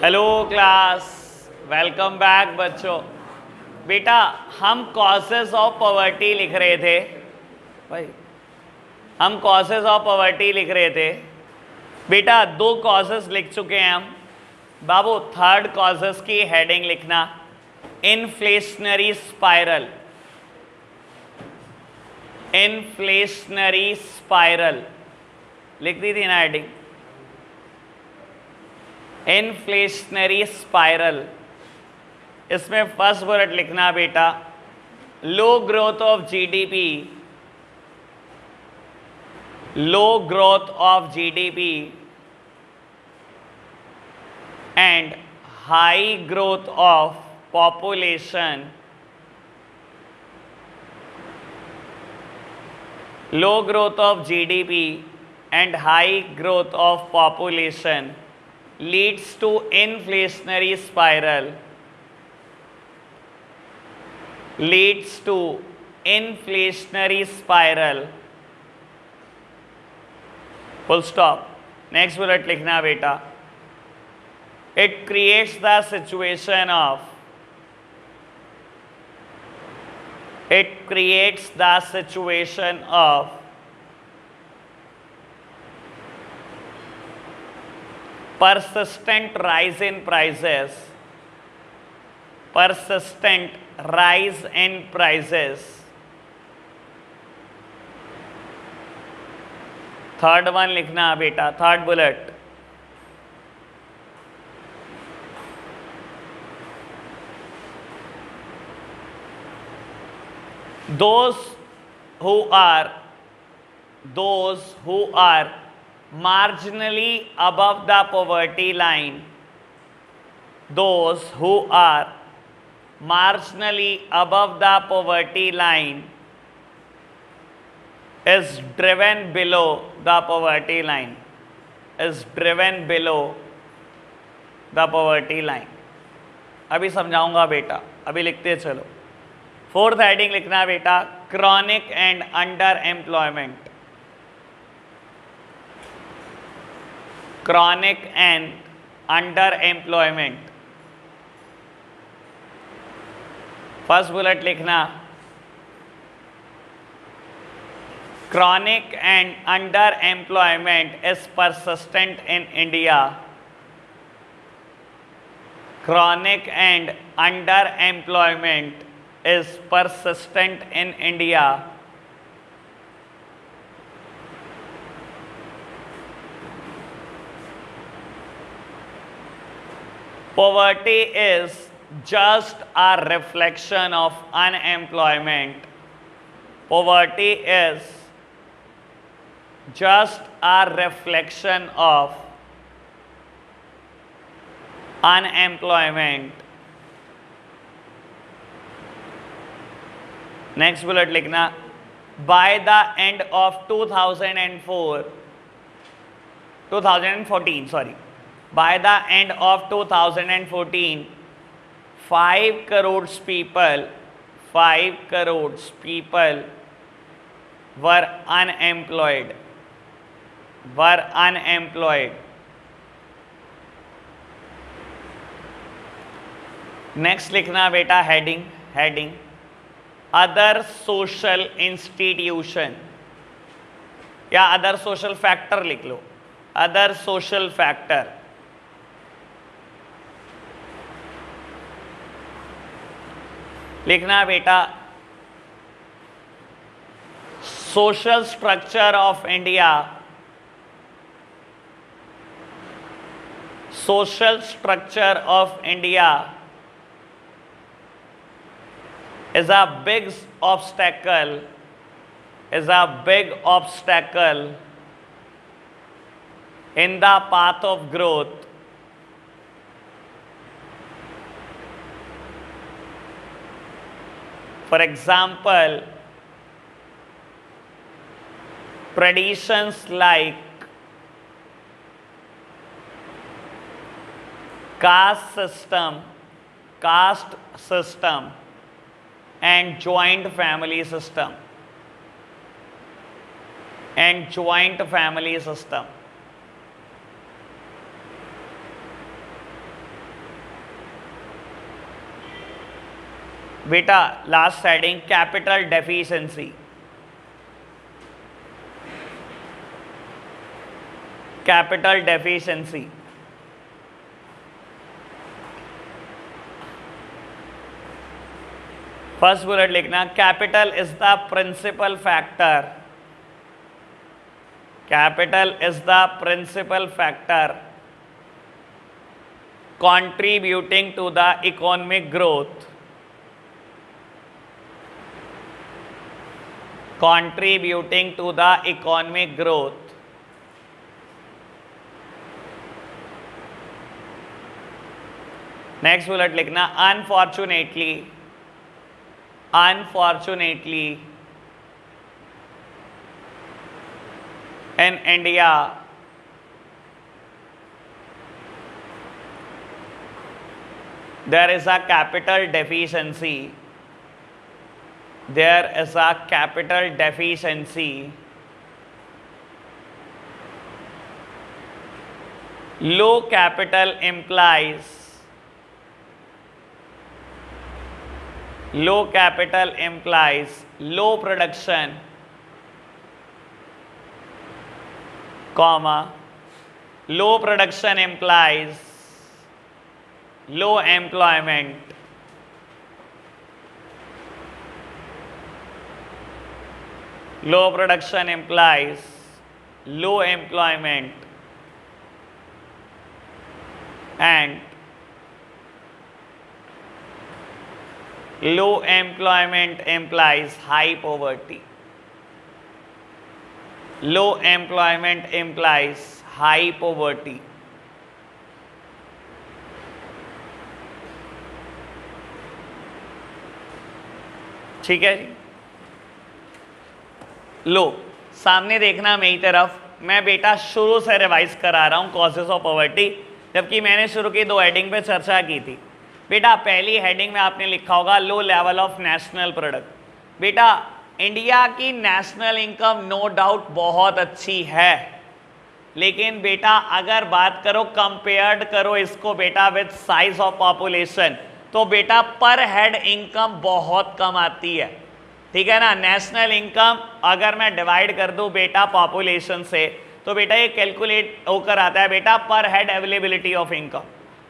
Hello class, welcome back बच्चों। बेटा हम कॉजेस ऑफ पॉवर्टी लिख रहे थे भाई, हम कॉजेस ऑफ पॉवर्टी लिख रहे थे। बेटा दो कॉजेस लिख चुके हैं हम। बाबू थर्ड कॉजेस की हेडिंग लिखना, इन्फ्लेशनरी स्पाइरल। इन्फ्लेशनरी स्पाइरल लिख दी थी ना हेडिंग, इन्फ्लेशनरी स्पाइरल। इसमें फर्स्ट बुलेट लिखना बेटा, low growth of GDP, low growth of GDP and high growth of population, low growth of GDP and high growth of population leads to inflationary spiral, leads to inflationary spiral, full stop। next bullet लिखना बेटा, it creates the situation of, it creates the situation of persistent rise in prices, persistent rise in prices। Third one लिखना बेटा, third bullet, those who are marginally above the poverty line, those who are marginally above the poverty line is driven below the poverty line, is driven below the poverty line। अभी समझाऊंगा बेटा, अभी लिखते चलो। Fourth heading लिखना बेटा, chronic and underemployment, chronic and underemployment. First bullet लिखना, chronic and underemployment is persistent in India, chronic and underemployment is persistent in India, poverty is just a reflection of unemployment, poverty is just a reflection of unemployment। Next bullet लिखना, by the end of 2014 sorry, by the end of 2014 5 crore people were unemployed, were unemployed। Next लिखना बेटा heading other social institution या other social factor लिख लो, other social factor. लिखना बेटा, social structure of India, social structure of India is a big obstacle, is a big obstacle in the path of growth, for example traditions like caste system and joint family system, and joint family system। बेटा last heading capital deficiency, capital deficiency. First bullet लिखना, capital is the principal factor, capital is the principal factor contributing to the economic growth, contributing to the economic growth. Next bullet लिखना, unfortunately, unfortunately in India there is a capital deficiency, there is a capital deficiency, low capital implies, low capital implies low production, comma, low production implies low employment, low production implies low employment, and low employment implies high poverty, low employment implies high poverty. ठीक है जी, लो सामने देखना मेरी तरफ, मैं बेटा शुरू से रिवाइज करा रहा हूँ कॉजेस ऑफ पॉवर्टी, जबकि मैंने शुरू की 2 हेडिंग पे चर्चा की थी। बेटा पहली हेडिंग में आपने लिखा होगा low level of national product. बेटा इंडिया की नेशनल इनकम नो डाउट बहुत अच्छी है, लेकिन बेटा अगर बात करो कंपेयर्ड करो इसको बेटा विद साइज ऑफ पॉपुलेशन, तो बेटा पर हेड इनकम बहुत कम आती है। ठीक है ना, नेशनल इनकम अगर मैं डिवाइड कर दूं बेटा पॉपुलेशन से, तो बेटा ये कैलकुलेट होकर आता है बेटा पर हेड अवेलेबिलिटी ऑफ इनकम,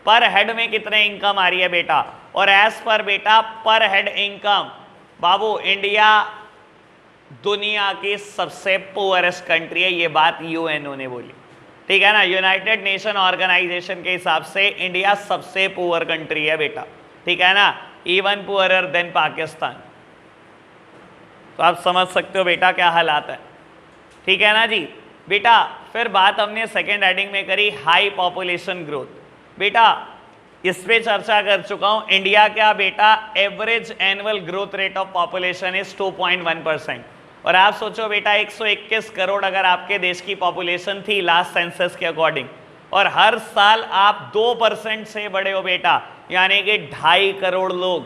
पर हेड में कितने इनकम आ रही है बेटा, और एज पर बेटा पर हेड इनकम बाबू इंडिया दुनिया की सबसे पुअरेस्ट कंट्री है, ये बात यूएनओ ने बोली। ठीक है ना, यूनाइटेड नेशन ऑर्गेनाइजेशन के हिसाब से इंडिया सबसे पुअर कंट्री है बेटा। ठीक है ना, इवन पुअरर देन पाकिस्तान। तो आप समझ सकते हो बेटा क्या हालात है। ठीक है ना जी। बेटा फिर बात हमने सेकेंड हेडिंग में करी हाई पॉपुलेशन ग्रोथ। बेटा इस पे चर्चा कर चुका हूं, इंडिया का बेटा average annual growth rate of population is 2.1%। और आप सोचो बेटा 121 करोड़ अगर आपके देश की पॉपुलेशन थी लास्ट सेंसस के अकॉर्डिंग, और हर साल आप 2% से बड़े हो बेटा, यानी कि 2.5 करोड़ लोग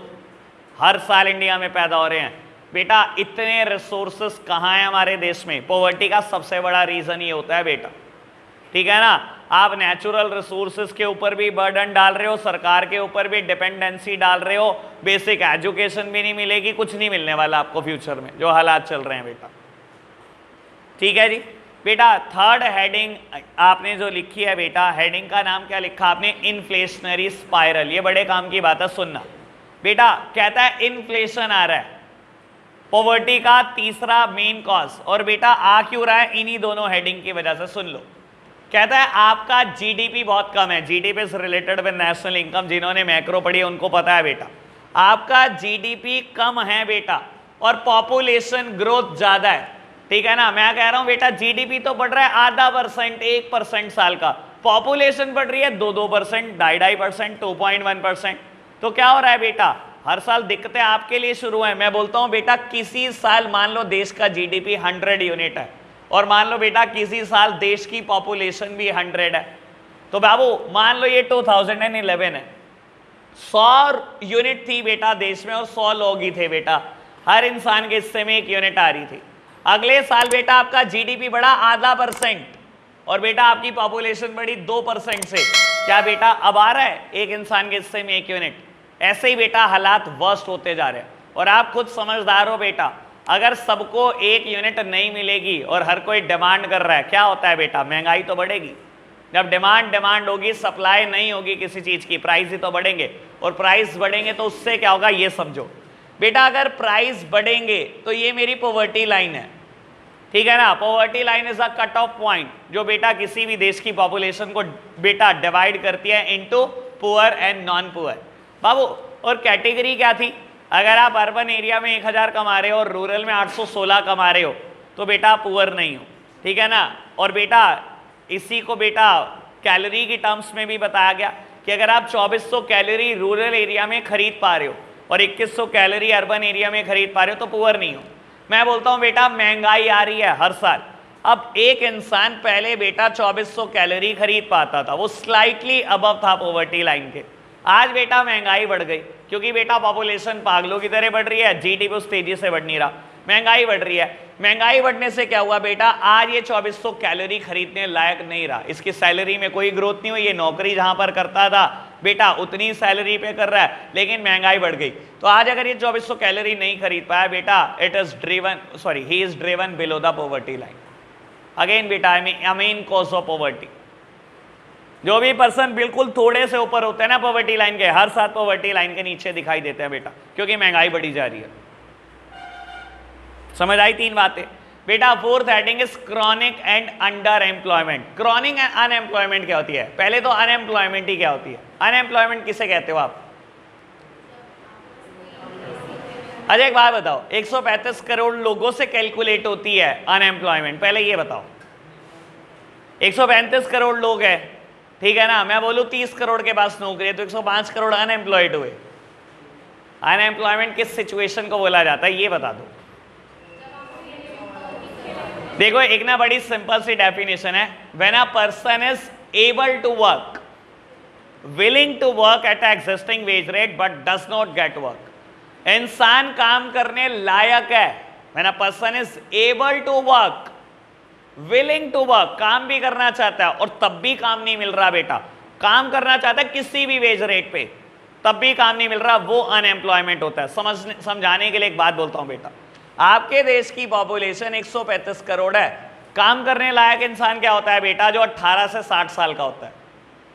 हर साल इंडिया में पैदा हो रहे हैं। बेटा इतने रिसोर्सेस कहाँ हैं हमारे देश में? पॉवर्टी का सबसे बड़ा रीजन ये होता है बेटा। ठीक है ना, आप नेचुरल रिसोर्सेज के ऊपर भी बर्डन डाल रहे हो, सरकार के ऊपर भी डिपेंडेंसी डाल रहे हो, बेसिक एजुकेशन भी नहीं मिलेगी, कुछ नहीं मिलने वाला आपको फ्यूचर में, जो हालात चल रहे हैं बेटा। ठीक है जी। बेटा थर्ड हेडिंग आपने जो लिखी है बेटा, हेडिंग का नाम क्या लिखा आपने? Inflationary spiral. ये बड़े काम की बात है, सुनना बेटा। कहता है इन्फ्लेशन आ रहा है, पॉवर्टी का तीसरा मेन कॉज, और बेटा आ क्यों रहा है? इन्हीं दोनों हेडिंग की वजह से। सुन लो, कहता है आपका जीडीपी बहुत कम है, जीडीपी से रिलेटेड विद नेशनल इनकम, जिन्होंने मैक्रो पढ़ी है उनको पता है बेटा, आपका जीडीपी कम है बेटा, और पॉपुलेशन ग्रोथ ज्यादा है। ठीक है ना, मैं कह रहा हूं बेटा जीडीपी तो बढ़ रहा है 0.5%, 1% साल का, पॉपुलेशन बढ़ रही है 2-2%, 2.5%, 2.1%। तो क्या हो रहा है बेटा? हर साल दिक्कतें आपके लिए शुरू है। मैं बोलता हूं बेटा किसी साल मान लो देश का जीडीपी 100 यूनिट है, और मान लो बेटा किसी साल देश की पॉपुलेशन भी 100 है, तो बाबू मान लो ये 2011 है, 100 यूनिट थी बेटा देश में, और 100 लोग ही थे बेटा, हर इंसान के हिस्से में 1 यूनिट आ रही थी। अगले साल बेटा आपका जीडीपी बढ़ा 0.5%, और बेटा आपकी पॉपुलेशन बढ़ी 2% से, क्या बेटा अब आ रहा है एक इंसान के हिस्से में 1 यूनिट? ऐसे ही बेटा हालात वर्स्ट होते जा रहे हैं। और आप खुद समझदार हो बेटा, अगर सबको एक यूनिट नहीं मिलेगी और हर कोई डिमांड कर रहा है, क्या होता है बेटा, महंगाई तो बढ़ेगी। जब डिमांड होगी, सप्लाई नहीं होगी किसी चीज की, प्राइस ही तो बढ़ेंगे, और प्राइस बढ़ेंगे तो उससे क्या होगा ये समझो बेटा। अगर प्राइस बढ़ेंगे तो ये मेरी पॉवर्टी लाइन है, ठीक है ना। Poverty line is a cut off point जो बेटा किसी भी देश की पॉपुलेशन को बेटा डिवाइड करती है into poor and non poor बाबू। और कैटेगरी क्या थी, अगर आप अर्बन एरिया में 1000 कमा रहे हो और रूरल में 816 कमा रहे हो तो बेटा आप पुअर नहीं हो, ठीक है ना। और बेटा इसी को बेटा कैलोरी की टर्म्स में भी बताया गया कि अगर आप 2400 कैलोरी रूरल एरिया में खरीद पा रहे हो और 2100 कैलोरी अर्बन एरिया में खरीद पा रहे हो तो पुअर नहीं हो। मैं बोलता हूं बेटा महंगाई आ रही है हर साल। अब एक इंसान पहले बेटा 2400 कैलोरी खरीद पाता था, वो स्लाइटली अबव था पॉवर्टी लाइन के। आज बेटा महंगाई बढ़ गई क्योंकि बेटा पॉपुलेशन पागलों की तरह बढ़ रही है, जीडीपी उस तेजी से बढ़ नहीं रहा, महंगाई बढ़ रही है। महंगाई बढ़ने से क्या हुआ बेटा, आज ये 2400 कैलोरी खरीदने लायक नहीं रहा, इसकी सैलरी में कोई ग्रोथ नहीं हुई। ये नौकरी जहां पर करता था बेटा उतनी सैलरी पे कर रहा है, लेकिन महंगाई बढ़ गई। तो आज अगर ये 2400 कैलोरी नहीं खरीद पाया बेटा, it is driven he is driven below the poverty line. Again बेटा I mean cause of poverty. जो भी पर्सन बिल्कुल थोड़े से ऊपर होते हैं ना पॉवर्टी लाइन के, हर साथ पॉवर्टी लाइन के नीचे दिखाई देते हैं बेटा, क्योंकि महंगाई बढ़ी जा रही है। समझ आई तीन बातें बेटा। Fourth heading is chronic and underemployment. Chronic and unemployment क्या होती है, पहले तो अनएम्प्लॉयमेंट ही क्या होती है। अनएम्प्लॉयमेंट किसे कहते हो आप? अच्छा एक बात बताओ, 135 करोड़ लोगों से कैलकुलेट होती है अनएम्प्लॉयमेंट, पहले ये बताओ। 135 करोड़ लोग हैं, ठीक है ना। मैं बोलूं 30 करोड़ के पास नौकरी है तो 105 करोड़ अनएम्प्लॉयड हुए। अनएम्प्लॉयमेंट किस सिचुएशन को बोला जाता है ये बता दो। देखो एक ना बड़ी सिंपल सी डेफिनेशन है, when a person is able to work, willing to work at existing wage rate but does not get work. इंसान काम करने लायक है, when a person is able to work, willing to work, काम भी करना चाहता है और तब भी काम नहीं मिल रहा बेटा, काम करना चाहता है किसी भी वेज रेट पे तब भी काम नहीं मिल रहा, वो अनएम्प्लॉयमेंट होता है। समझाने के लिए एक बात बोलता हूं बेटा, आपके देश की पॉपुलेशन 135 करोड़ है, काम करने लायक इंसान क्या होता है बेटा, जो 18 से 60 साल का होता है।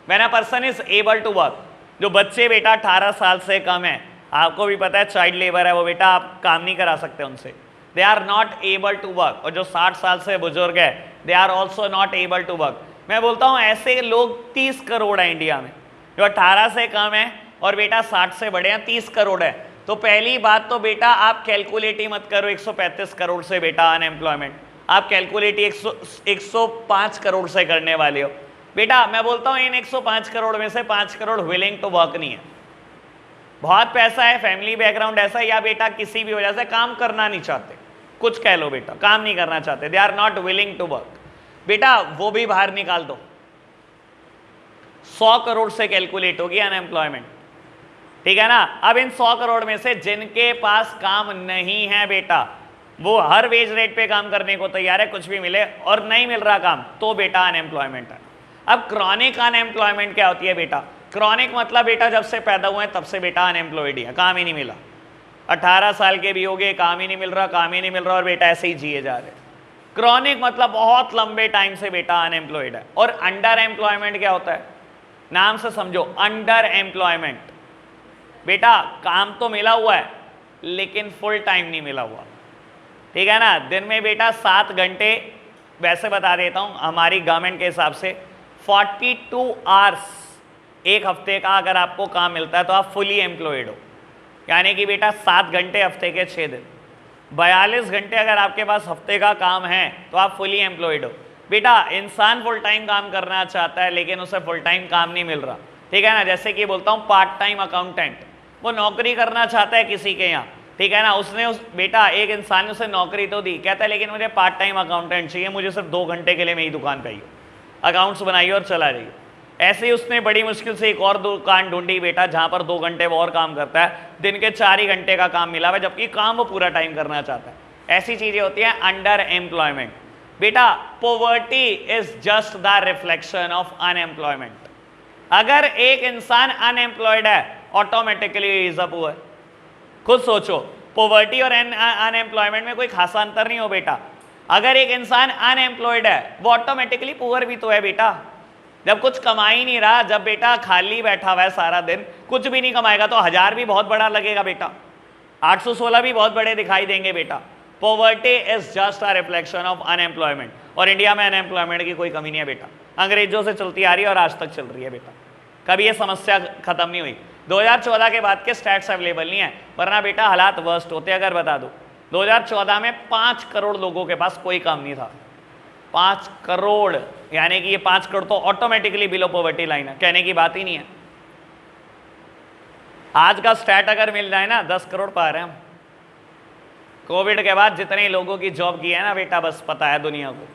When a person is able to work, जो बच्चे बेटा 18 साल से कम है, आपको भी पता है चाइल्ड लेबर है वो बेटा, आप काम नहीं करा सकते उनसे, they are not able to work. और जो 60 साल से बुजुर्ग है they are also not able to work. मैं बोलता हूँ ऐसे लोग 30 करोड़ है इंडिया में, जो 18 से कम है और बेटा 60 से बड़े हैं, 30 करोड़ है। तो पहली बात तो बेटा आप कैलकुलेट ही मत करो 135 करोड़ से बेटा अनएम्प्लॉयमेंट, आप कैलकुलेट 105 करोड़ से करने वाले हो बेटा। मैं बोलता हूँ इन 105 करोड़ में से 5 करोड़ विलिंग टू वर्क नहीं है, बहुत पैसा है, फैमिली बैकग्राउंड ऐसा, या बेटा किसी भी वजह से काम करना नहीं चाहते, कुछ कह लो बेटा, काम नहीं करना चाहते, they are not willing to work बेटा, वो भी बाहर निकाल दो। 100 करोड़ से कैलकुलेट होगी अनएम्प्लॉयमेंट, ठीक है ना। अब इन 100 करोड़ में से जिनके पास काम नहीं है बेटा, वो हर वेज रेट पे काम करने को तैयार है, कुछ भी मिले, और नहीं मिल रहा काम तो बेटा अनएम्प्लॉयमेंट है। अब क्रॉनिक अनएम्प्लॉयमेंट क्या होती है बेटा, क्रॉनिक मतलब बेटा जब से पैदा हुए तब से बेटा अनएम्प्लॉयड ही है, काम ही नहीं मिला, 18 साल के भी हो गए, काम ही नहीं मिल रहा, काम ही नहीं मिल रहा, और बेटा ऐसे ही जिए जा रहे। क्रॉनिक मतलब बहुत लंबे टाइम से बेटा अनएम्प्लॉयड है। और अंडर एम्प्लॉयमेंट क्या होता है, नाम से समझो, अंडर एम्प्लॉयमेंट बेटा काम तो मिला हुआ है लेकिन फुल टाइम नहीं मिला हुआ, ठीक है ना। दिन में बेटा 7 घंटे, वैसे बता देता हूं हमारी गवर्नमेंट के हिसाब से 42 आवर्स एक हफ्ते का अगर आपको काम मिलता है तो आप फुली एम्प्लॉयड हो, यानी कि बेटा 7 घंटे हफ्ते के 6 दिन, 42 घंटे अगर आपके पास हफ्ते का काम है तो आप फुली एम्प्लॉयड हो बेटा। इंसान फुल टाइम काम करना चाहता है लेकिन उसे फुल टाइम काम नहीं मिल रहा, ठीक है ना। जैसे कि बोलता हूँ पार्ट टाइम अकाउंटेंट, वो नौकरी करना चाहता है किसी के यहाँ, ठीक है ना। उसने बेटा एक इंसान ने उसे नौकरी तो दी, कहता है लेकिन मुझे पार्ट टाइम अकाउंटेंट चाहिए, मुझे सिर्फ 2 घंटे के लिए मेरी दुकान पे आइए, अकाउंट्स बनाइए और चला जाइए। ऐसे ही उसने बड़ी मुश्किल से एक और दुकान ढूंढी बेटा जहां पर 2 घंटे वो और काम करता है, दिन के 4 ही घंटे का काम मिला हुआ है, जबकि काम वो पूरा टाइम करना चाहता है। ऐसी चीजें होती हैं अंडर एम्प्लॉयमेंट बेटा। Poverty is just the reflection of unemployment. अगर एक इंसान अनएम्प्लॉयड है ऑटोमेटिकली इज अ पुअर। खुद सोचो, पॉवर्टी और अनएम्प्लॉयमेंट में कोई खासा अंतर नहीं हो बेटा। अगर एक इंसान अनएम्प्लॉयड है वो ऑटोमेटिकली पुअर भी तो है बेटा। जब कुछ कमा ही नहीं रहा, जब बेटा खाली बैठा हुआ है सारा दिन, कुछ भी नहीं कमाएगा, तो 1000 भी बहुत बड़ा लगेगा बेटा, 816 भी बहुत बड़े दिखाई देंगे बेटा। Poverty is just a reflection of unemployment, और इंडिया में अनएम्प्लॉयमेंट की कोई कमी नहीं है बेटा, अंग्रेजों से चलती आ रही है और आज तक चल रही है बेटा, कभी ये समस्या खत्म नहीं हुई। 2014 के बाद के स्टैट्स अवेलेबल नहीं है, वरना बेटा हालात वर्स्ट होते। अगर बता दो 2014 में 5 करोड़ लोगों के पास कोई काम नहीं था, 5 करोड़, यानी कि ये 5 करोड़ तो ऑटोमेटिकली बिलो पॉवर्टी लाइन है, कहने की बात ही नहीं है। आज का स्टैट अगर मिल जाए ना 10 करोड़ पार है हम। कोविड के बाद जितने लोगों की जॉब की है ना बेटा, बस पता है दुनिया को,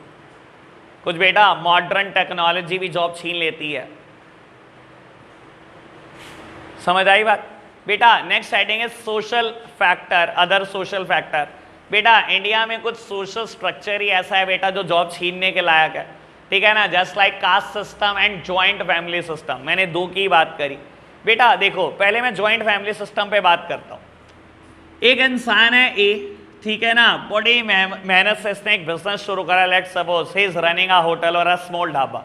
कुछ बेटा मॉडर्न टेक्नोलॉजी भी जॉब छीन लेती है, समझ आई बात बेटा। नेक्स्ट हेडिंग है social factor, other social factor. बेटा इंडिया में कुछ सोशल स्ट्रक्चर ही ऐसा है बेटा जो जॉब छीनने के लायक है, ठीक है ना, just like caste system and joint family system. मैंने 2 की बात करी बेटा। देखो पहले मैं जॉइंट फैमिली सिस्टम पे बात करता हूँ। एक इंसान है ए, ठीक है ना, बड़ी मेहनत से इसने एक बिजनेस शुरू करा, let's suppose he is running a hotel और अ स्मॉल ढाबा,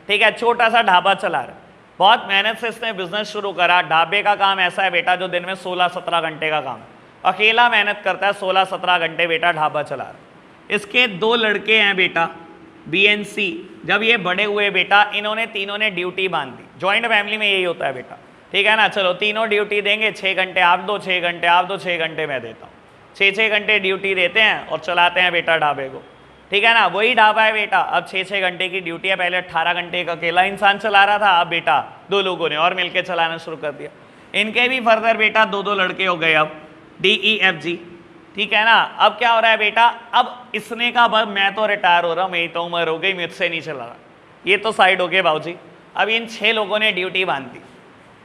ठीक है, छोटा सा ढाबा चला रहा है, बहुत मेहनत से इसने बिजनेस शुरू करा। ढाबे का काम ऐसा है बेटा जो दिन में 16-17 घंटे का काम, अकेला मेहनत करता है 16-17 घंटे बेटा, ढाबा चला रहा है। इसके 2 लड़के हैं बेटा बी एंड सी। जब ये बड़े हुए बेटा, इन्होंने तीनों ने ड्यूटी बांध दी। जॉइंट फैमिली में यही होता है बेटा, ठीक है ना, चलो तीनों ड्यूटी देंगे, 6 घंटे आप दो, 6 घंटे आप दो, 6 घंटे मैं देता हूँ, 6-6 घंटे ड्यूटी देते हैं और चलाते हैं बेटा ढाबे को, ठीक है ना। वही ढाबा है बेटा, अब 6-6 घंटे की ड्यूटी है, पहले 18 घंटे एक अकेला इंसान चला रहा था, अब बेटा 2 लोगों ने और मिलकर चलाना शुरू कर दिया। इनके भी फर्दर बेटा 2-2 लड़के हो गए, अब DEFG, ठीक है ना। अब क्या हो रहा है बेटा, अब इसने कहा भाई मैं तो रिटायर हो रहा हूँ, मेरी तो उम्र हो गई, मुझसे नहीं चला रहा, ये तो साइड हो गए बाबूजी। अब इन 6 लोगों ने ड्यूटी बांध दी।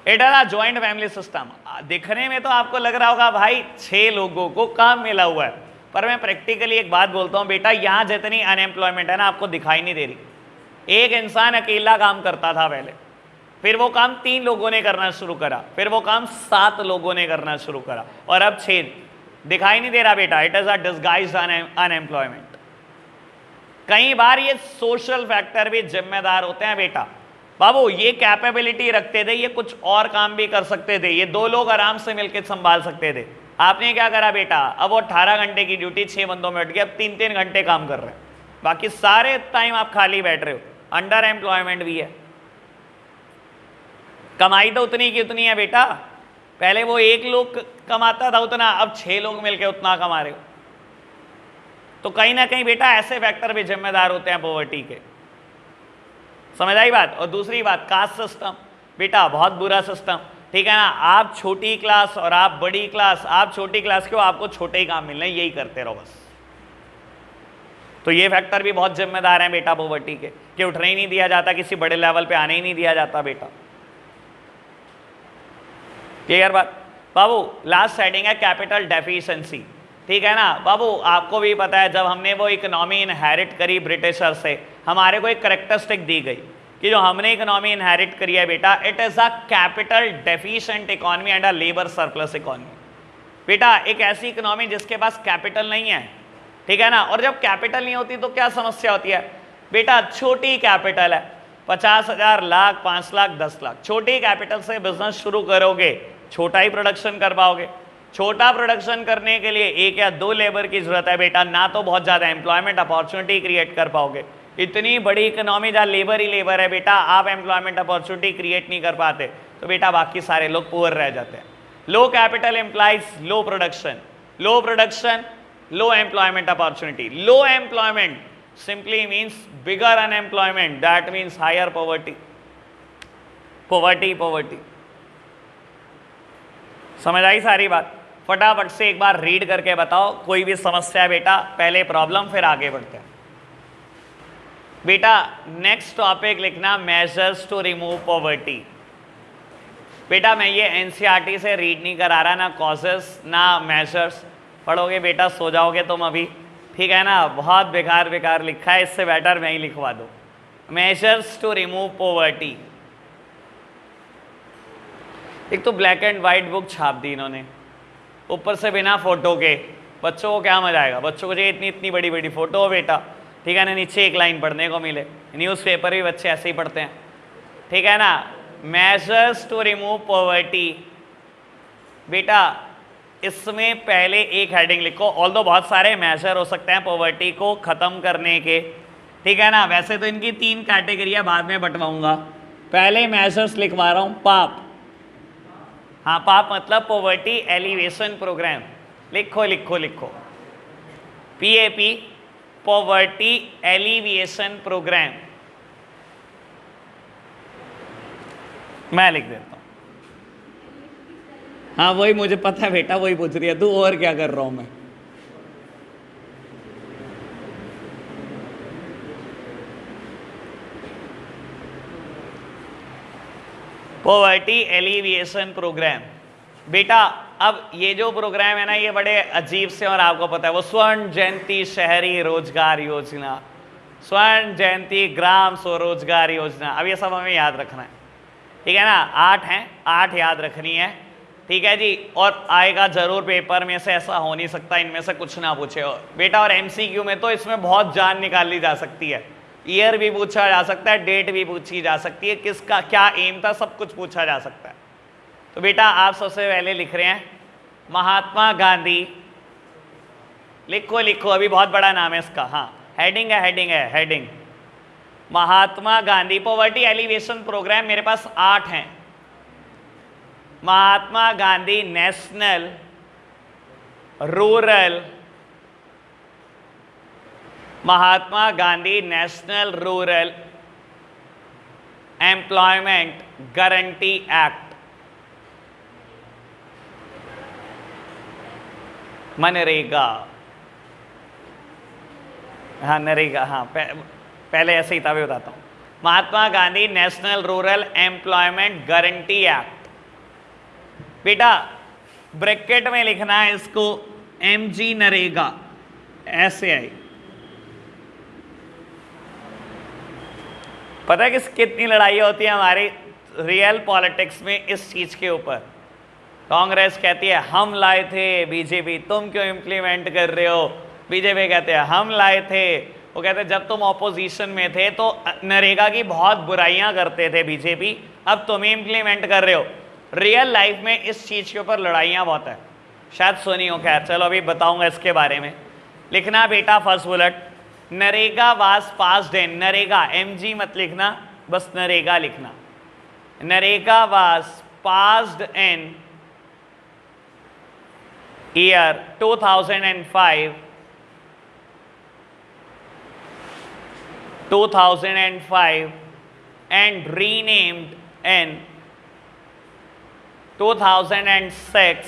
It is a joint family system. दिखने में तो आपको लग रहा होगा भाई 6 लोगों को काम मिला हुआ है, पर मैं प्रैक्टिकली एक बात बोलता हूँ बेटा, यहाँ जितनी अनएम्प्लॉयमेंट है ना आपको दिखाई नहीं दे रही। एक इंसान अकेला काम करता था पहले, फिर वो काम 3 लोगों ने करना शुरू करा, फिर वो काम 7 लोगों ने करना शुरू करा, और अब 6। दिखाई नहीं दे रहा बेटा, it is a disguised unemployment. कई बार ये सोशल फैक्टर भी जिम्मेदार होते हैं बेटा। बाबू ये कैपेबिलिटी रखते थे, ये कुछ और काम भी कर सकते थे, ये 2 लोग आराम से मिलकर संभाल सकते थे। आपने क्या करा बेटा, अब वो 18 घंटे की ड्यूटी 6 बंदों में हट गई, अब 3-3 घंटे काम कर रहे हैं, बाकी सारे टाइम आप खाली बैठ रहे हो। अंडर एम्प्लॉयमेंट भी है। कमाई तो उतनी की उतनी है बेटा, पहले वो 1 लोग कमाता था उतना, अब 6 लोग मिलकर उतना कमा रहे हो। तो कहीं ना कहीं बेटा ऐसे फैक्टर भी जिम्मेदार होते हैं पॉवर्टी के, समझ आई बात। और दूसरी बात कास्ट सिस्टम बेटा, बहुत बुरा सिस्टम, ठीक है ना। आप छोटी क्लास और आप बड़ी क्लास, आप छोटी क्लास के हो, आपको छोटे ही काम मिलने, यही करते रहो बस। तो ये फैक्टर भी बहुत जिम्मेदार है बेटा पॉवर्टी के, कि उठने ही नहीं दिया जाता, किसी बड़े लेवल पे आने ही नहीं दिया जाता बेटा। क्लियर बात बाबू। लास्ट हेडिंग है कैपिटल डेफिशिएंसी, ठीक है ना। बाबू आपको भी पता है, जब हमने वो इकोनॉमी इनहेरिट करी ब्रिटिशर से, हमारे को एक करेक्टरिस्टिक दी गई कि जो हमने इकोनॉमी इनहेरिट करी है बेटा, it is a capital deficient economy and a labour surplus economy. बेटा एक ऐसी इकोनॉमी जिसके पास कैपिटल नहीं है, ठीक है ना। और जब कैपिटल नहीं होती तो क्या समस्या होती है बेटा, छोटी कैपिटल है, 50,000, लाख, 5 लाख, 10 लाख, छोटी कैपिटल से बिजनेस शुरू करोगे, छोटा ही प्रोडक्शन कर पाओगे। छोटा प्रोडक्शन करने के लिए 1 या 2 लेबर की जरूरत है बेटा, ना तो बहुत ज़्यादा एम्प्लॉयमेंट अपॉर्चुनिटी क्रिएट कर पाओगे। इतनी बड़ी इकोनॉमी जहाँ लेबर ही लेबर है बेटा, आप एम्प्लॉयमेंट अपॉर्चुनिटी क्रिएट नहीं कर पाते, तो बेटा बाकी सारे लोग पुअर रह जाते हैं। लो capital employees low production, low production low employment opportunity, low employment simply means bigger unemployment, that means higher poverty, poverty। समझ आई सारी बात। फटाफट से एक बार रीड करके बताओ, कोई भी समस्या है बेटा, पहले प्रॉब्लम फिर आगे बढ़ते हैं बेटा। नेक्स्ट टॉपिक लिखना मेजर्स टू रिमूव पॉवर्टी। बेटा मैं ये एनसीईआरटी से रीड नहीं करा रहा, ना कॉजेस ना मेजर्स। पढ़ोगे बेटा सो जाओगे तुम अभी, ठीक है ना। बहुत बेकार बेकार लिखा है, इससे बेटर मैं ही लिखवा दूँ। मेजर्स टू रिमूव पॉवर्टी, एक तो ब्लैक एंड वाइट बुक छाप दी इन्होंने, ऊपर से बिना फोटो के। बच्चों को क्या मजा आएगा, बच्चों को चाहिए इतनी इतनी बड़ी बड़ी फोटो हो बेटा, ठीक है ना, नीचे एक लाइन पढ़ने को मिले। न्यूज़पेपर भी बच्चे ऐसे ही पढ़ते हैं, ठीक है ना। मेजर्स टू रिमूव पॉवर्टी, बेटा इसमें पहले एक हेडिंग लिखो, ऑल्दो बहुत सारे मेजर हो सकते हैं पॉवर्टी को ख़त्म करने के, ठीक है ना। वैसे तो इनकी 3 कैटेगरी बाद में बंटवाऊंगा, पहले मेजर्स लिखवा रहा हूँ। पाप, हाँ पाप मतलब पॉवर्टी एलिवेशन प्रोग्राम, लिखो लिखो लिखो, PAP पॉवर्टी एलिविएशन प्रोग्राम, मैं लिख देता हूं। हाँ वही मुझे पता है बेटा, वही पूछ रही है तू, और क्या कर रहा हूं मैं। पॉवर्टी एलिविएशन प्रोग्राम, बेटा अब ये जो प्रोग्राम है ना, ये बड़े अजीब से, और आपको पता है वो स्वर्ण जयंती शहरी रोजगार योजना, स्वर्ण जयंती ग्राम स्वरोजगार योजना, अब ये सब हमें याद रखना है, ठीक है ना। 8 हैं, 8 याद रखनी है, ठीक है जी। और आएगा जरूर पेपर में से, ऐसा हो नहीं सकता इनमें से कुछ ना पूछे हो बेटा। और MCQ में तो इसमें बहुत जान निकाली जा सकती है, ईयर भी पूछा जा सकता है, डेट भी पूछी जा सकती है, किसका क्या एम था, सब कुछ पूछा जा सकता है। तो बेटा आप सबसे पहले लिख रहे हैं महात्मा गांधी, लिखो लिखो, अभी बहुत बड़ा नाम है इसका, हाँ हेडिंग है, हेडिंग है, heading Mahatma Gandhi poverty alleviation programme. मेरे पास 8 हैं। Mahatma Gandhi national rural, Mahatma Gandhi national rural employment guarantee act, MNREGA, हाँ नरेगा, हाँ पहले ऐसे ही था, भी बताता हूँ। Mahatma Gandhi national rural employment guarantee act, बेटा ब्रैकेट में लिखना है इसको MG नरेगा, ऐसे आई। पता है कितनी लड़ाई होती है हमारी रियल पॉलिटिक्स में इस चीज के ऊपर। कांग्रेस कहती है हम लाए थे, बीजेपी तुम क्यों इम्प्लीमेंट कर रहे हो, बीजेपी कहते हैं हम लाए थे, वो कहते हैं जब तुम ऑपोजिशन में थे तो नरेगा की बहुत बुराइयां करते थे बीजेपी, अब तुम ही इम्प्लीमेंट कर रहे हो। रियल लाइफ में इस चीज के ऊपर लड़ाइयां बहुत है, शायद सुनी हो, खैर चलो अभी बताऊंगा इसके बारे में। लिखना बेटा first bullet, NREGA was passed in, NREGA MG मत लिखना, बस नरेगा लिखना। NREGA was passed in year 2005 and renamed in 2006,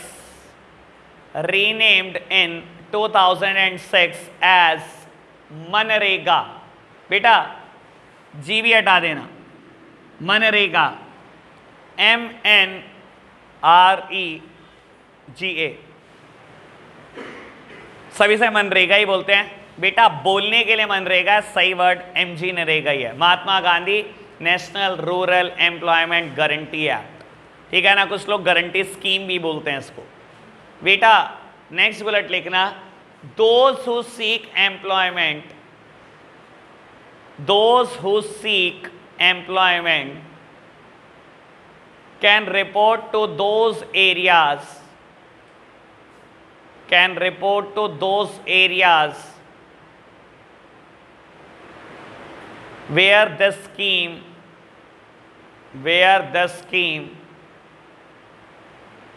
renamed in 2006 as MNREGA. बेटा जी भी हटा देना, मनरेगा MNREGA, सभी से मनरेगा ही बोलते हैं बेटा, बोलने के लिए मनरेगा सही वर्ड MG नरेगा ही है। Mahatma Gandhi national rural employment guarantee act, ठीक है ना, कुछ लोग गारंटी स्कीम भी बोलते हैं इसको। बेटा नेक्स्ट बुलेट लिखना, those who seek employment, those who seek employment can report to those areas, can report to those areas where the scheme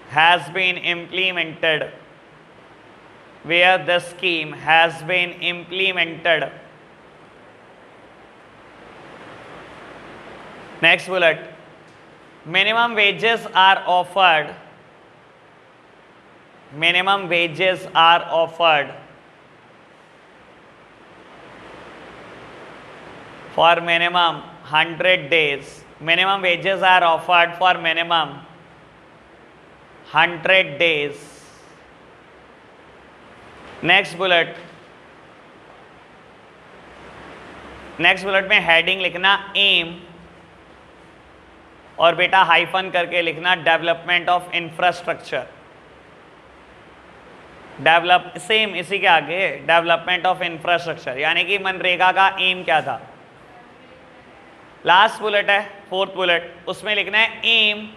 has been implemented, where the scheme has been implemented. Next bullet, minimum wages are offered, minimum wages are offered for minimum 100 days, minimum wages are offered for minimum 100 days. Next bullet, next bullet में heading लिखना M, और बेटा hyphen करके लिखना development of infrastructure, develop same इसी के आगे development of infrastructure, यानी कि मनरेगा का एम क्या था? लास्ट बुलेट है, फोर्थ बुलेट, उसमें लिखना है एम,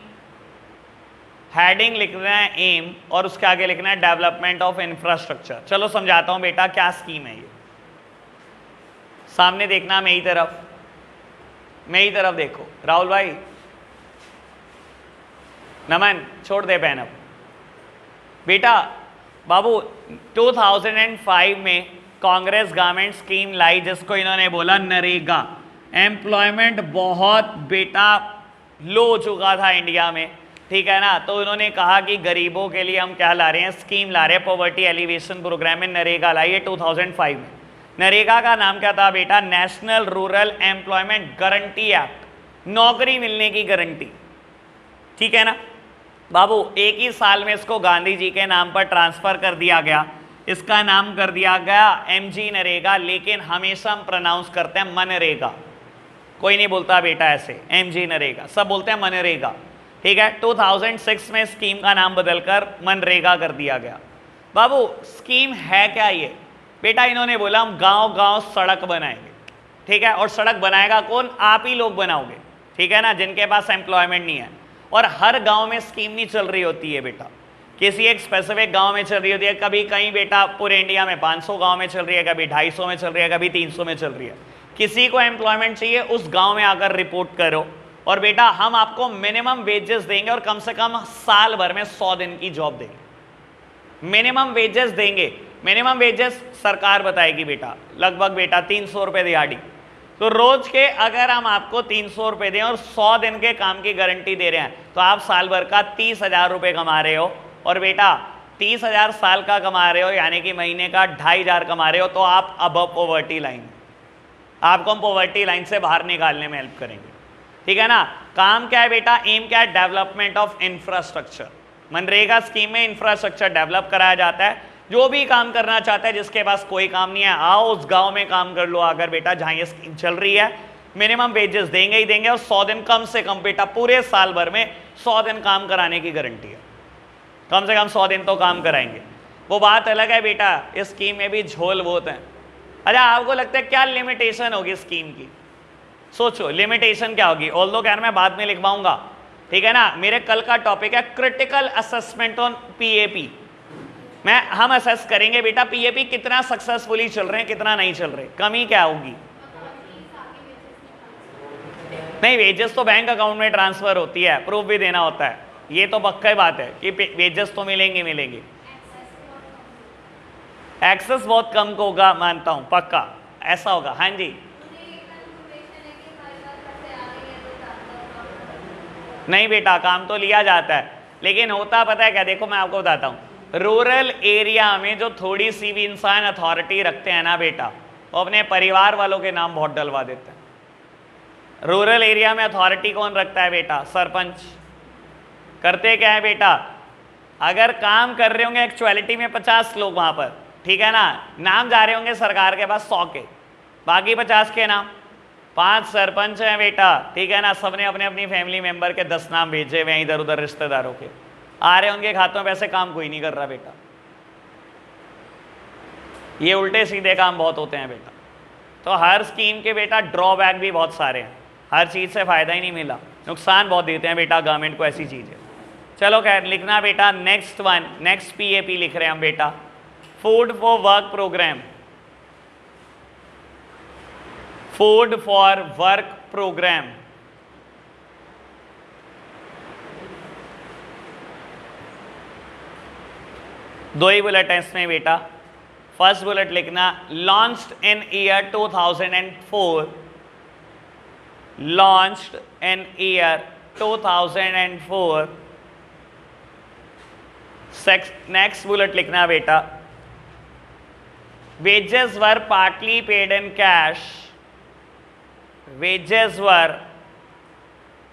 हेडिंग लिखना है एम और उसके आगे लिखना है डेवलपमेंट ऑफ इंफ्रास्ट्रक्चर। चलो समझाता हूं बेटा क्या स्कीम है ये। सामने देखना, मेरी तरफ देखो राहुल भाई, नमन छोड़ दे पेन अब। बेटा बाबू 2005 में कांग्रेस गवर्नमेंट स्कीम लाई जिसको इन्होंने बोला नरेगा। एम्प्लॉयमेंट बहुत बेटा लो हो चुका था इंडिया में, ठीक है ना, तो उन्होंने कहा कि गरीबों के लिए हम क्या ला रहे हैं, स्कीम ला रहे हैं, पॉवर्टी एलिवेशन प्रोग्राम में नरेगा लाई है 2005 में। नरेगा का नाम क्या था बेटा? National rural employment guarantee act, नौकरी मिलने की गारंटी, ठीक है ना बाबू। एक ही साल में इसको गांधी जी के नाम पर ट्रांसफर कर दिया गया, इसका नाम कर दिया गया एमजी नरेगा, लेकिन हमेशा हम प्रोनाउंस करते हैं मनरेगा, कोई नहीं बोलता बेटा ऐसे एमजी नरेगा, सब बोलते हैं मनरेगा, ठीक है। 2006 में स्कीम का नाम बदलकर मनरेगा कर दिया गया। बाबू स्कीम है क्या ये बेटा? इन्होंने बोला हम गांव-गांव सड़क बनाएंगे, ठीक है, और सड़क बनाएगा कौन? आप ही लोग बनाओगे, ठीक है ना, जिनके पास एम्प्लॉयमेंट नहीं है। और हर गांव में स्कीम नहीं चल रही होती है बेटा, किसी एक स्पेसिफिक गांव में चल रही होती है, कभी कहीं बेटा पूरे इंडिया में 500 गांव में चल रही है, कभी 250 में चल रही है, कभी 300 में चल रही है। किसी को एम्प्लॉयमेंट चाहिए उस गांव में आकर रिपोर्ट करो और बेटा हम आपको मिनिमम वेजेस देंगे और कम से कम साल भर में 100 दिन की जॉब देंगे। मिनिमम वेजेस देंगे, मिनिमम वेजेस सरकार बताएगी बेटा, लगभग बेटा 300 रुपये दिहाड़ी। तो रोज के अगर हम आपको 300 रुपये दें और 100 दिन के काम की गारंटी दे रहे हैं तो आप साल भर का 30,000 रुपये कमा रहे हो। और बेटा 30,000 साल का कमा रहे हो यानी कि महीने का 2,500 कमा रहे हो, तो आप अबव पॉवर्टी लाइन, आपको हम पॉवर्टी लाइन से बाहर निकालने में हेल्प करेंगे, ठीक है ना। काम क्या है बेटा? एम क्या है? Development of infrastructure. MNREGA scheme में इंफ्रास्ट्रक्चर डेवलप कराया जाता है। जो भी काम करना चाहता है, जिसके पास कोई काम नहीं है, आओ उस गांव में काम कर लो आकर बेटा जहां ये स्कीम चल रही है। मिनिमम वेजेस देंगे ही देंगे और 100 दिन कम से कम बेटा पूरे साल भर में 100 दिन काम कराने की गारंटी है, कम से कम 100 दिन तो काम कराएंगे। वो बात अलग है बेटा, इस स्कीम में भी झोल बहुत है। अच्छा आपको लगता है क्या लिमिटेशन होगी स्कीम की? सोचो लिमिटेशन क्या होगी। ऑल्दो खैर मैं बाद में लिखवाऊंगा, ठीक है ना। मेरे कल का टॉपिक है क्रिटिकल असेसमेंट ऑन पीएपी। हम असेस करेंगे बेटा पीएपी कितना सक्सेसफुली चल रहे हैं, कितना नहीं चल रहे, कमी क्या होगी। नहीं, वेजेस तो बैंक अकाउंट में ट्रांसफर होती है, प्रूफ भी देना होता है, ये तो पक्का ही बात है कि वेजेस तो मिलेंगे। एक्सेस बहुत कम को होगा, मानता हूं, पक्का ऐसा होगा। हाँ जी, नहीं बेटा काम तो लिया जाता है, लेकिन होता पता है क्या? देखो मैं आपको बताता हूँ, रूरल एरिया में जो थोड़ी सी भी इंसान अथॉरिटी रखते हैं ना बेटा, वो अपने परिवार वालों के नाम बहुत डलवा देते हैं। रूरल एरिया में अथॉरिटी कौन रखता है बेटा? सरपंच। करते क्या है बेटा, अगर काम कर रहे होंगे एक्चुअलिटी में 50 लोग वहां पर, ठीक है ना, नाम जा रहे होंगे सरकार के पास 100 के, बाकी 50 के नाम, 5 सरपंच हैं बेटा, ठीक है ना, सबने अपने अपनी फैमिली मेंबर के 10 नाम भेजे हुए हैं इधर उधर रिश्तेदारों के, आ रहे उनके खातों में पैसे, काम कोई नहीं कर रहा बेटा। ये उल्टे सीधे काम बहुत होते हैं बेटा। तो हर स्कीम के बेटा ड्रॉबैक भी बहुत सारे हैं, हर चीज़ से फ़ायदा ही नहीं मिला, नुकसान बहुत देते हैं बेटा गवर्नमेंट को, ऐसी चीज़ है। चलो खैर लिखना बेटा नेक्स्ट वन, नेक्स्ट पीएपी लिख रहे हैं हम बेटा, food for work programme. Food for work programme, दो ही बुलेट है इसमें बेटा। फर्स्ट बुलेट लिखना launched in year 2004, launched in year 2004। Next bullet लिखना बेटा wages were partly paid in cash, wages were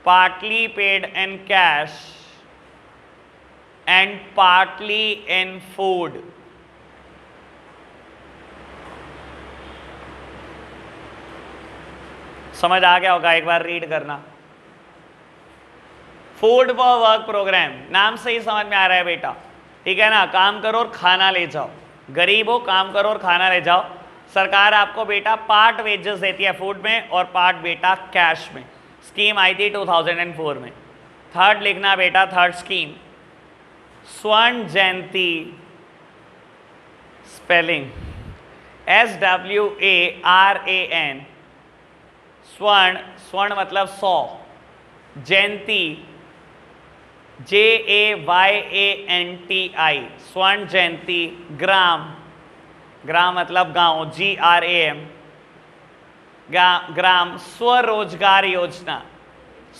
partly paid in cash and partly in food. समझ आ गया होगा, एक बार रीड करना। फूड फॉर वर्क प्रोग्राम नाम से ही समझ में आ रहा है बेटा, ठीक है ना, काम करो और खाना ले जाओ, गरीब हो काम करो और खाना ले जाओ। सरकार आपको बेटा पार्ट वेजेस देती है फूड में और पार्ट बेटा कैश में। स्कीम आई थी 2004 में। थर्ड लिखना बेटा, थर्ड स्कीम स्वर्ण जयंती, स्पेलिंग SWARAN, स्वर्ण, स्वर्ण मतलब 100, जयंती JAYANTI, स्वर्ण जयंती, ग्राम, ग्राम मतलब गांव GRAM, ग्राम स्वरोजगार योजना,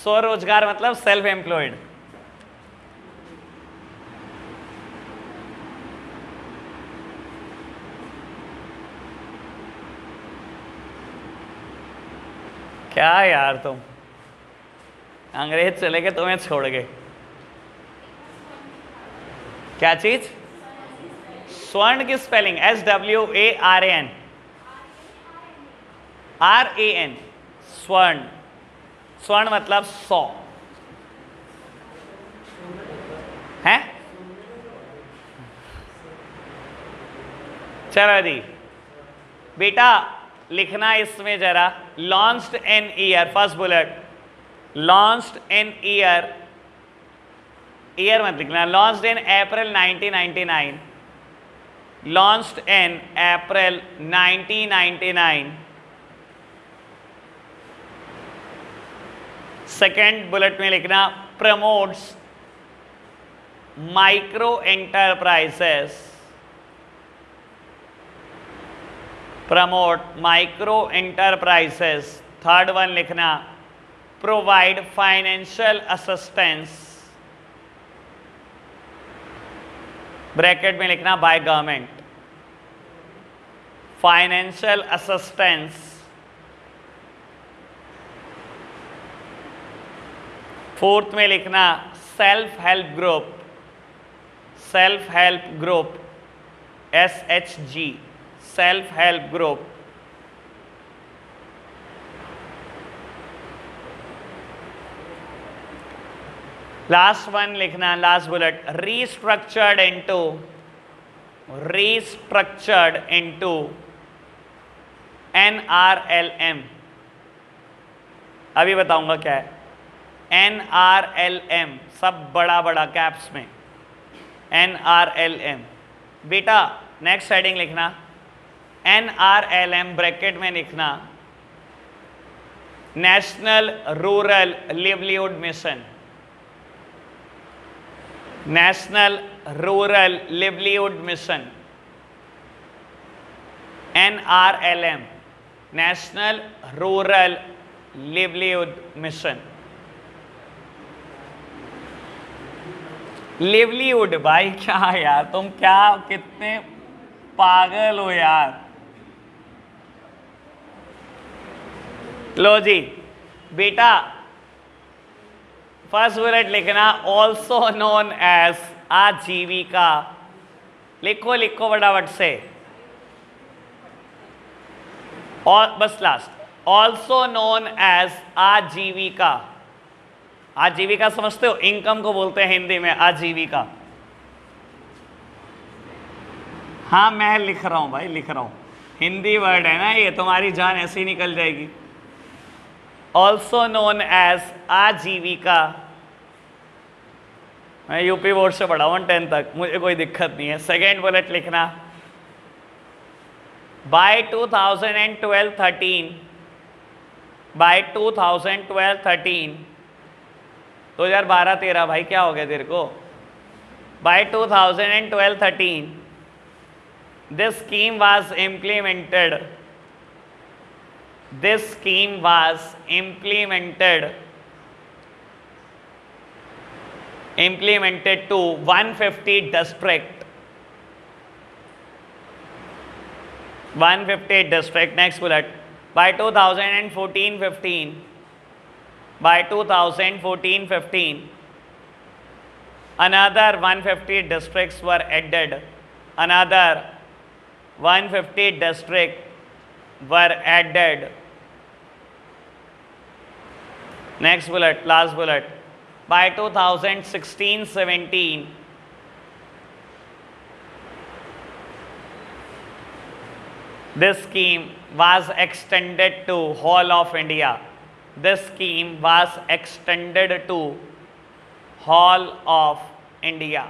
स्वरोजगार मतलब सेल्फ एम्प्लॉयड। क्या यार तुम अंग्रेज चले गए, तुम्हें छोड़ गए। क्या चीज? स्वर्ण की स्पेलिंग SWARAN, RAN, स्वर्ण, स्वर्ण मतलब 100 है। चलो दी बेटा लिखना इसमें जरा, launched in year, first bullet, launched in year, year मत लिखना, launched in April 1999, launched in April 1999। Second bullet में लिखना promotes micro enterprises, promote micro enterprises. Third one लिखना प्रोवाइड फाइनेंशियल असिस्टेंस, ब्रैकेट में लिखना by government, financial assistance. Fourth में लिखना self help group, self help group SHG, self help group. Last one लिखना, last bullet restructured into, restructured into NRLM। अभी बताऊंगा क्या है NRLM, सब बड़ा बड़ा कैप्स में NRLM। बेटा नेक्स्ट हेडिंग लिखना NRLM, ब्रैकेट में लिखना national rural livelihood mission, national rural livelihood mission NRLM, national rural livelihood mission. Livelihood भाई क्या यार तुम, क्या कितने पागल हो यार। लो जी बेटा फर्स्ट बुलेट लिखना ऑल्सो नोन एज, आजीविका लिखो, लिखो फटाफट से, और बस लास्ट ऑल्सो नोन एज आजीविका। आजीविका समझते हो, इनकम को बोलते हैं हिंदी में आजीविका। हाँ मैं लिख रहा हूं भाई, लिख रहा हूं, हिंदी वर्ड है ना ये, तुम्हारी जान ऐसी निकल जाएगी। ऑल्सो नोन एज आजीविका। मैं यूपी बोर्ड से पढ़ा हूं 10 तक, मुझे कोई दिक्कत नहीं है। सेकेंड बुलेट लिखना बाय 2012-13, बाय 2012-13, 2012-13 भाई क्या हो गया तेरे को। By 2012-13 this scheme was implemented, this scheme was implemented to 150 district, 150 district। next bullet by 2014-15, by 2014-15 another 150 districts were added, another 150 districts were added। next bullet, last bullet by 2016-17, This scheme was extended to whole of India. This scheme was extended to whole of India.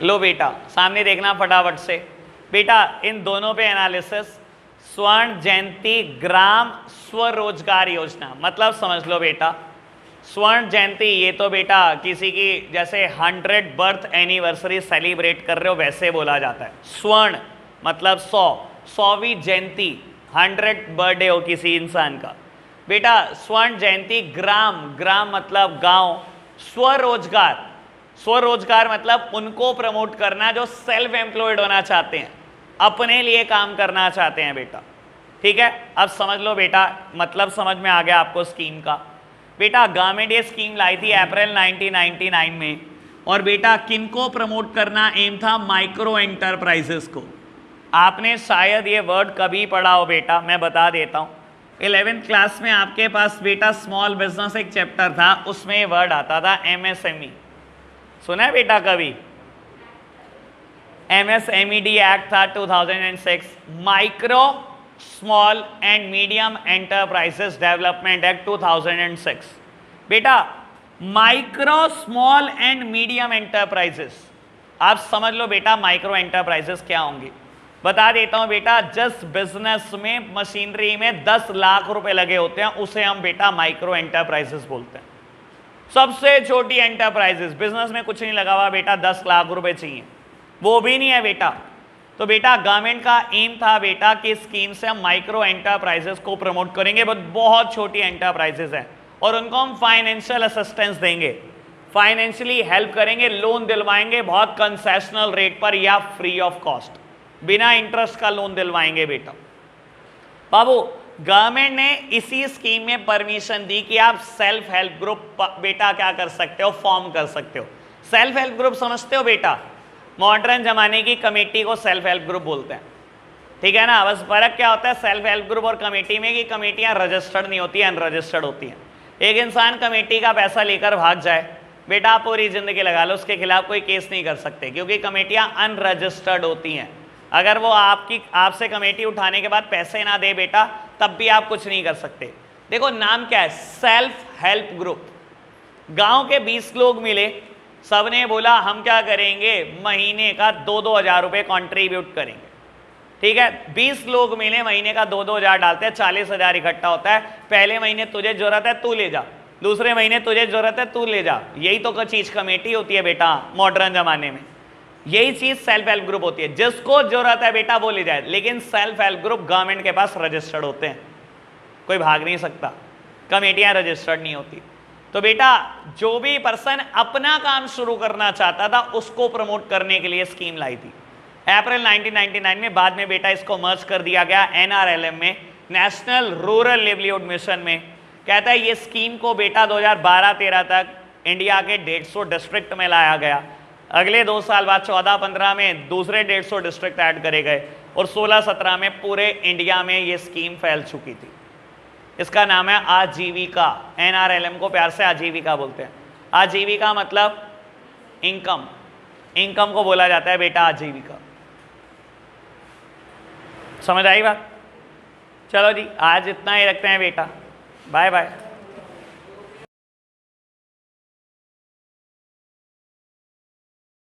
लो बेटा सामने देखना फटाफट से बेटा, इन दोनों पे analysis. स्वर्ण जयंती ग्राम स्वरोजगार योजना, मतलब समझ लो बेटा, स्वर्ण जयंती ये तो बेटा किसी की जैसे 100 बर्थ एनिवर्सरी सेलिब्रेट कर रहे हो वैसे बोला जाता है। स्वर्ण मतलब 100वीं जयंती, 100 बर्थडे हो किसी इंसान का। बेटा स्वर्ण जयंती ग्राम, ग्राम मतलब गांव, स्वरोजगार, स्वरोजगार मतलब उनको प्रमोट करना जो सेल्फ एम्प्लॉयड होना चाहते हैं, अपने लिए काम करना चाहते हैं बेटा। ठीक है, अब समझ लो बेटा, मतलब समझ में आ गया आपको स्कीम का। बेटा गवर्नमेंट ये स्कीम लाई थी अप्रैल 1999 में, और बेटा किनको प्रमोट करना एम था? माइक्रो एंटरप्राइजेस को। आपने शायद ये वर्ड कभी पढ़ा हो बेटा, मैं बता देता हूँ। 11th क्लास में आपके पास बेटा स्मॉल बिजनेस एक चैप्टर था, उसमें ये वर्ड आता था MSME। सुना है बेटा कभी? MSMED एक्ट था 2006, micro small and medium enterprises development act 2006। बेटा micro small and medium enterprises, आप समझ लो बेटा माइक्रो एंटरप्राइजेस क्या होंगी। बता देता हूं बेटा, जिस बिजनेस में मशीनरी में 10 लाख रुपए लगे होते हैं उसे हम बेटा माइक्रो एंटरप्राइजेस बोलते हैं। सबसे छोटी एंटरप्राइजेस, बिजनेस में कुछ नहीं लगा हुआ बेटा, 10 लाख रुपए चाहिए, वो भी नहीं है बेटा। तो बेटा गवर्नमेंट का एम था बेटा कि स्कीम से हम माइक्रो एंटरप्राइजेस को प्रमोट करेंगे, बहुत छोटी एंटरप्राइजेस हैं, और उनको हम फाइनेंशियल असिस्टेंस देंगे, फाइनेंशियली हेल्प करेंगे, लोन दिलवाएंगे बहुत कंसेशनल रेट पर या फ्री ऑफ कॉस्ट, बिना इंटरेस्ट का लोन दिलवाएंगे बेटा। बाबू गवर्नमेंट ने इसी स्कीम में परमिशन दी कि आप सेल्फ हेल्प ग्रुप बेटा क्या कर सकते हो? फॉर्म कर सकते हो। सेल्फ हेल्प ग्रुप समझते हो बेटा? मॉडर्न जमाने की कमेटी को सेल्फ हेल्प ग्रुप बोलते हैं, ठीक है ना। बस फर्क क्या होता है सेल्फ हेल्प ग्रुप और कमेटी में कि कमेटियां रजिस्टर्ड नहीं होती, अनरजिस्टर्ड होती हैं। एक इंसान कमेटी का पैसा लेकर भाग जाए बेटा, आप पूरी जिंदगी लगा लो, उसके खिलाफ कोई केस नहीं कर सकते, क्योंकि कमेटियां अनरजिस्टर्ड होती हैं। अगर वो आपसे कमेटी उठाने के बाद पैसे ना दे बेटा, तब भी आप कुछ नहीं कर सकते। देखो नाम क्या है? Self help group. गांव के 20 लोग मिले, सबने बोला हम क्या करेंगे, महीने का 2-2 हज़ार रुपये कॉन्ट्रीब्यूट करेंगे। ठीक है, 20 लोग मिले, महीने का 2-2 हज़ार डालते हैं, 40 हज़ार इकट्ठा होता है। पहले महीने तुझे जरूरत है तू ले जा, दूसरे महीने तुझे जरूरत है तू ले जा। यही तो चीज कमेटी होती है बेटा मॉडर्न जमाने में, यही चीज सेल्फ हेल्प ग्रुप होती है। जिसको जरूरत है बेटा वो ले जाए, लेकिन सेल्फ हेल्प ग्रुप गवर्नमेंट के पास रजिस्टर्ड होते हैं, कोई भाग नहीं सकता, कमेटियां रजिस्टर्ड नहीं होती। तो बेटा जो भी पर्सन अपना काम शुरू करना चाहता था उसको प्रमोट करने के लिए स्कीम लाई थी अप्रैल 1999 में। बाद में बेटा इसको मर्ज कर दिया गया NRLM में, नेशनल रूरल लिवलीहुड मिशन में। कहता है ये स्कीम को बेटा 2012-13 तक इंडिया के 150 डिस्ट्रिक्ट में लाया गया। अगले 2 साल बाद 14-15 में दूसरे 150 डिस्ट्रिक्ट ऐड करे गए, और 16-17 में पूरे इंडिया में ये स्कीम फैल चुकी थी। इसका नाम है आजीविका। NRLM को प्यार से आजीविका बोलते हैं। आजीविका मतलब इनकम, इनकम को बोला जाता है बेटा आजीविका। समझ आई बात? चलो जी आज इतना ही रखते हैं बेटा, बाय बाय।